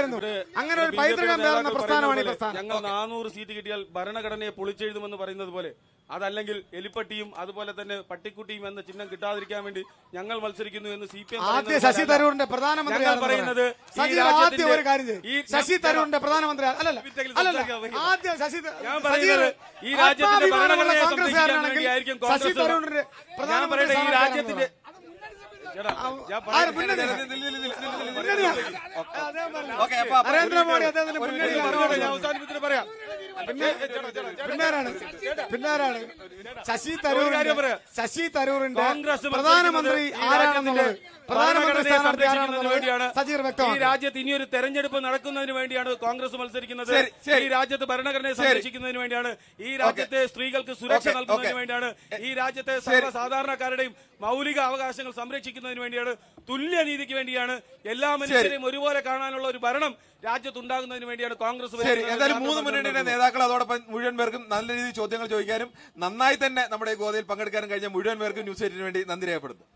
പേരുന്നു. അങ്ങനെ ഒരു പൈതൃകം പേർന്ന പ്രസ്ഥാനമാണ് ഈ പ്രസ്ഥാനം. ഞങ്ങൾ 400 സീറ്റ് കിട്ടിയാൽ ഭരണഘടനയെ പൊളിച്ചെഴുതുമെന്ന് പറയുന്നത് പോലെ, അതല്ലെങ്കിൽ എലിപ്പട്ടിയും അതുപോലെ തന്നെ പട്ടിക്കുട്ടിയും എന്ന ചിഹ്നം കിട്ടാതിരിക്കാൻ വേണ്ടി ഞങ്ങൾ മത്സരിക്കുന്നു എന്ന് CPM ആദ്യം ശശി തരൂരിന്റെ പ്രധാനമന്ത്രി പറയുന്നത്. ആദ്യം ഒരു കാര്യം, ശശി തരൂരിന്റെ പ്രധാനമന്ത്രി അല്ലല്ല, ആദ്യം ശശി ഞാൻ പറയുന്നത് ഈ രാജ്യത്തിന്റെ ഭരണഘടനയെ കോൺഗ്രസ്സുകാരനാണെങ്കിൽ ശശി തരൂരിന്റെ പ്രധാനമന്ത്രി ഈ രാജ്യത്തിന്റെ നരേന്ദ്രമോദി അദ്ദേഹത്തിന്റെ അവസാനിപ്പിച്ചിട്ട് പറയാം. പിന്നാരാണ് ശശി തരൂരിന്റെ പ്രധാനമന്ത്രി ആരാണെന്നുള്ളത് പ്രധാനമന്ത്രി സജീർ വ്യക്തമാണ്. ഈ രാജ്യത്ത് ഇനിയൊരു തെരഞ്ഞെടുപ്പ് നടക്കുന്നതിന് വേണ്ടിയാണ് കോൺഗ്രസ് മത്സരിക്കുന്നത്. ഈ രാജ്യത്ത് ഭരണഘടനയെ സംരക്ഷിക്കുന്നതിന് വേണ്ടിയാണ്, ഈ രാജ്യത്തെ സ്ത്രീകൾക്ക് സുരക്ഷ നൽകുന്നതിന് വേണ്ടിയാണ്, ഈ രാജ്യത്തെ സർവ്വസാധാരണക്കാരുടെയും മൗലിക അവകാശങ്ങൾ സംരക്ഷിക്കുന്നതിന് വേണ്ടിയാണ്, തുല്യനീതിക്ക് വേണ്ടിയാണ്, എല്ലാ മനുഷ്യരെയും ഒരുപോലെ കാണാനുള്ള ഒരു ഭരണം രാജ്യത്തുണ്ടാകുന്നതിന് വേണ്ടിയാണ് കോൺഗ്രസ്. എന്തായാലും 3 മുന്നണിയുടെ നേതാക്കൾ അതോടൊപ്പം മുഴുവൻ പേർക്കും നല്ല രീതിയിൽ ചോദ്യങ്ങൾ ചോദിക്കാനും നന്നായി തന്നെ നമ്മുടെ ഗോതയിൽ പങ്കെടുക്കാനും കഴിഞ്ഞ മുഴുവൻ പേർക്കും ന്യൂസ് 8 വേണ്ടി നന്ദി രേഖപ്പെടുത്തും.